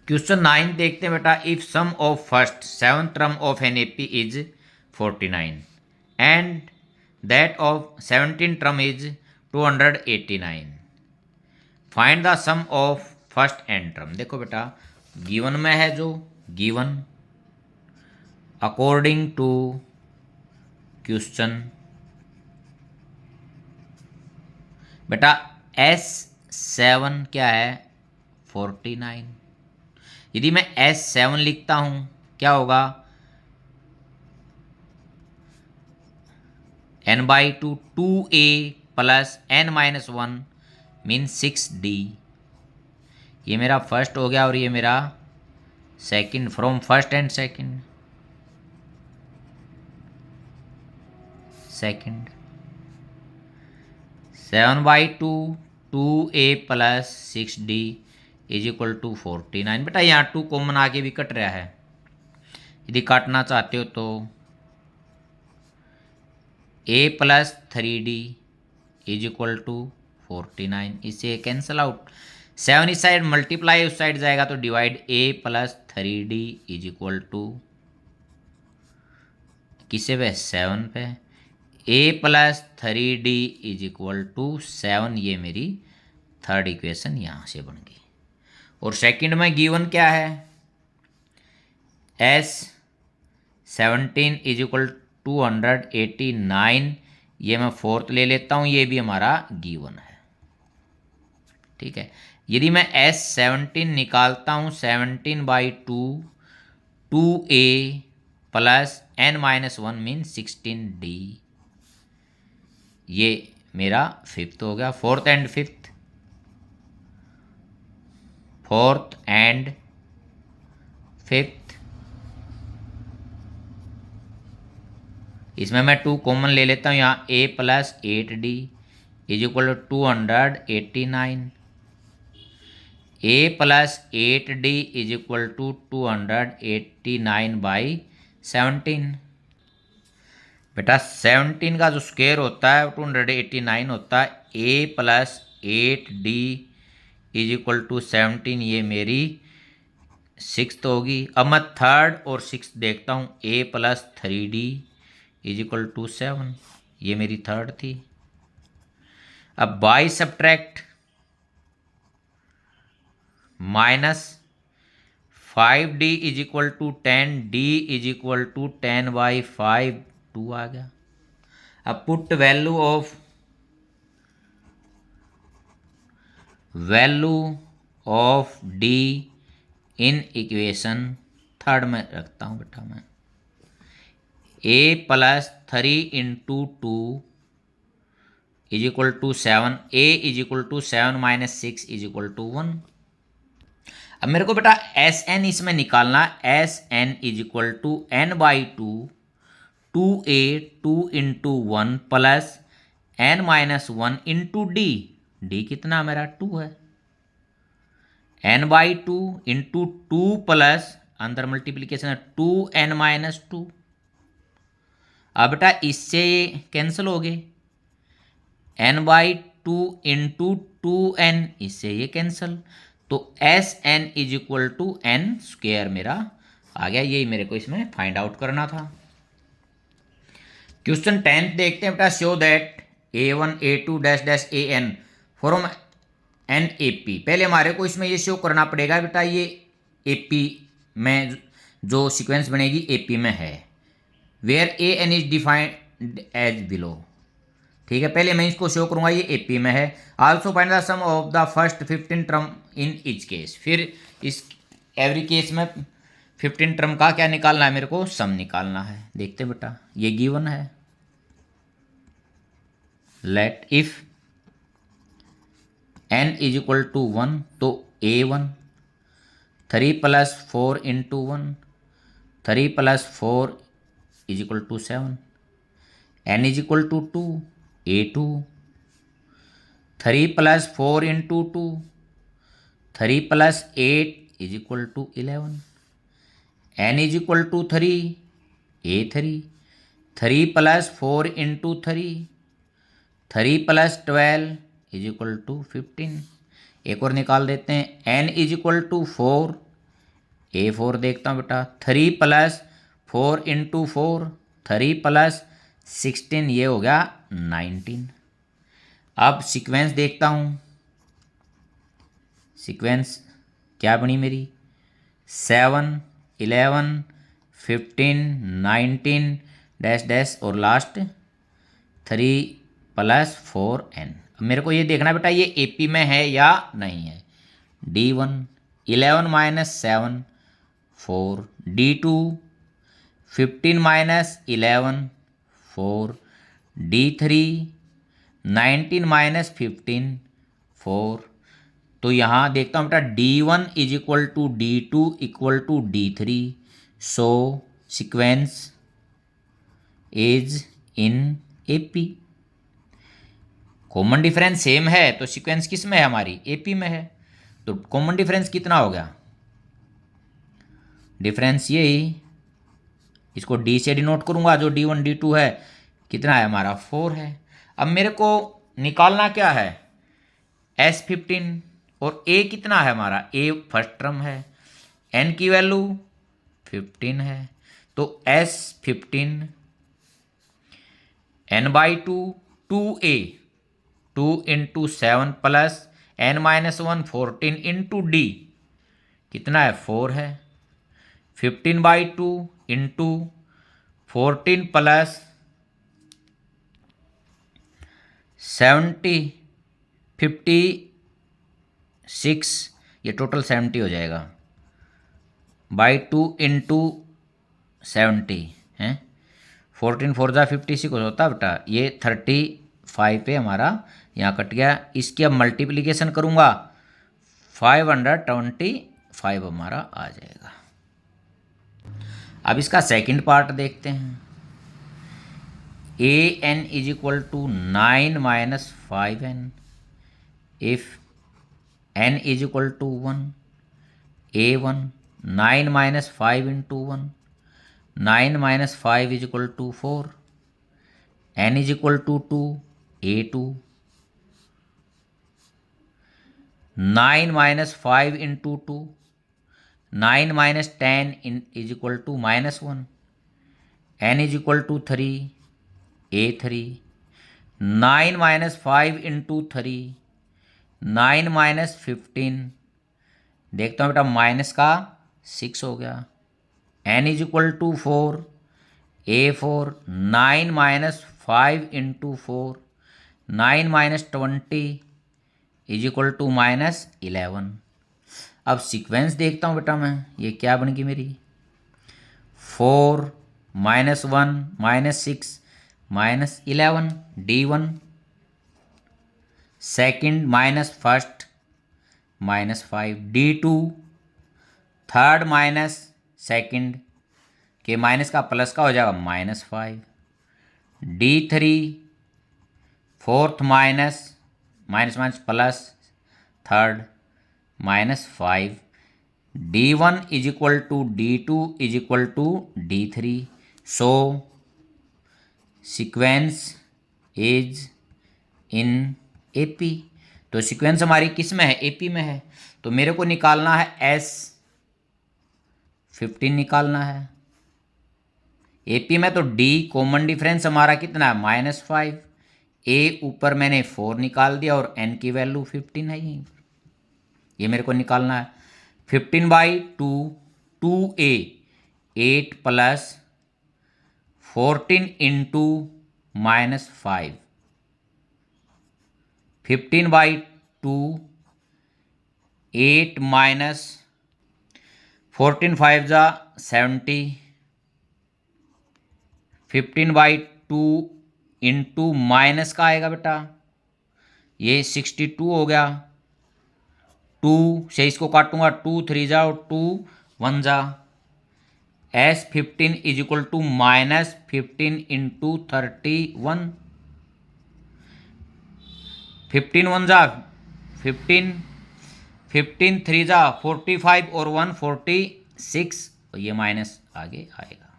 Question 9 देखते हैं बेटा। If sum of first 7 term of an AP is 49 and that of 17 term is 289, find the sum of first n term. देखो बेटा, given में है जो गिवन अकॉर्डिंग टू क्वेश्चन बेटा S7 क्या है 49। यदि मैं S7 लिखता हूं क्या होगा n/2 2a plus n-1 mean 6d। ये मेरा फर्स्ट हो गया और ये मेरा second, from first and second. Second 7/2 2a plus 6d is equal to 49। बेटा यहाँ 2 कॉमन आगे भी कट रहा है, यदि काटना चाहते हो तो a plus 3d is equal to 49, इसे कैंसल आउट। 7 इस साइड मल्टीप्लाई उस साइड जाएगा तो divide a plus 3d is equal to किसे पे 7 पे, a plus 3d is equal to 7। ये मेरी थर्ड इक्वेशन यहाँ से बन गई। और सेकंड में गिवन क्या है S17 इज इक्वल 289। ये मैं फोर्थ ले लेता हूँ, ये भी हमारा गिवन है। ठीक है, यदि मैं S17 निकालता हूँ 17/2 2a plus n-1 mean 16d, ये मेरा फिफ्थ हो गया। फोर्थ एंड फिफ्थ इसमें मैं 2 कॉमन ले लेता हूँ, यहाँ a plus 8d is equal to 289। a plus 8d is equal to 289/17। बेटा 17 का जो स्क्वायर होता है 289 होता है। a plus 8d is equal to 17, ये मेरी सिक्स्थ होगी। अब मैं थर्ड और सिक्स्थ देखता हूँ, a plus 3d is equal to 7, ये मेरी थर्ड थी। अब by subtract minus 5d is equal to 10, d is equal to 10/5 2 आ गया। अब put value of d in equation third में रखता हूँ बेटा मैं। a plus 3 into 2 is equal to 7, a is equal to 7 minus 6 is equal to 1। अब मेरे को बेटा Sn इसमें निकालना। Sn is equal to n/2 2a 2 into 1 plus n-1 into d। d कितना मेरा 2 है, n/2 इंटू 2 प्लस अंदर मल्टीप्लीकेशन है 2n-2। अब बेटा इससे ये कैंसिल हो गए, n/2 इंटू 2n, इससे ये कैंसिल, तो Sn is equal to n square मेरा आ गया। यही मेरे को इसमें फाइंड आउट करना था। क्वेश्चन 10 देखते हैं बेटा। Show that a1 a2 dash dash an from an AP। पहले हमारे को इसमें ये शो करना पड़ेगा बेटा ये AP में जो सीक्वेंस बनेगी AP में है, where an is defined as below. ठीक है, पहले मैं इसको शो करूंगा ये AP में है। Also find the sum of the first 15 term in each case. फिर इस एवरी केस में 15 टर्म का क्या निकालना है, मेरे को सम निकालना है। देखते बेटा, ये गिवन है। Let if n is equal to 1 तो a1 3 plus 4 into 1, 3 plus 4 is equal to 7, n is equal to 2 a2 3 plus 4 into 2, 3 plus 8 is equal to 11, n is equal to 3 a3 3 plus 4 into 3, 3 plus 12 is equal to 15। एक और निकाल देते हैं, n is equal to 4 A4 देखता हूँ बेटा, 3+4 × 4, 3+16 ये हो गया 19। अब सीक्वेंस देखता हूँ, सीक्वेंस क्या बनी मेरी, 7, 11, 15, 19 डैश डैश और लास्ट 3+4n। अब मेरे को ये देखना बेटा ये AP में है या नहीं है। D1 11 - 7 4, D2 15 - 11 4, D3 19 - 15 4। तो यहाँ देखता हूँ बेटा D1 = D2 = D3, so sequence is in AP। Common difference same है तो सीक्वेंस किस में है हमारी, AP में है। तो कॉमन डिफरेंस कितना हो गया, डिफरेंस यही, इसको D से डिनोट करूंगा, जो D1 D2 है कितना है हमारा 4 है। अब मेरे को निकालना क्या है, S15 और A कितना है हमारा, A फर्स्ट टर्म है, N की वैल्यू 15 है। तो S15 n/2 2A 2 × 7 + n-1 14 × D कितना है 4 है। 15/2 × 14 + 70 56, ये टोटल 70 हो जाएगा, /2 × 70 है। 14 4 × 56 होता बेटा, ये 35 पे हमारा यहाँ कट गया। इसकी अब मल्टीप्लिकेशन करूँगा 525 हमारा आ जाएगा। अब इसका सेकंड पार्ट देखते हैं। AN = 9 - 5n if n = 1, A1 9 - 5 × 1, 9 - 5 = 4, n = 2, A2 9 - 5 × 2, 9 - 10 = -1, n = 3, A3 9 - 5 × 3, 9 - 15, देखता हूँ बेटा माइनस का 6 हो गया, n = 4, A4 9 - 5 × 4, 9 - 20 = -11। अब सीक्वेंस देखता हूँ बेटा मैं, ये क्या बन गई मेरी, 4 -1 -6 -11 D1, second minus first -5 D2, third minus second के माइनस का प्लस का हो जाएगा -5, D3 fourth minus plus third -5, D1 = D2 = D3, so sequence is in AP। तो सीक्वेंस हमारी किस में है, AP में है। तो मेरे को निकालना है S15 निकालना है AP में। तो D कॉमन डिफरेंस हमारा कितना है -5, A ऊपर मैंने 4 निकाल दिया और N की वैल्यू 15 है यहीं पर, ये मेरे को निकालना है। 15/2 2A 8 + 14 × -5, 15/2 8 - 14 5 = 70, 15/2 × माइनस का आएगा बेटा, ये 62 हो गया। 2 से इसको काटूंगा, 2 3 जा और 2 1 जा। S15 = -15 × 31, 15 1 जा 15, 15 3 जा 45 और 1 46, तो ये माइनस आगे आएगा।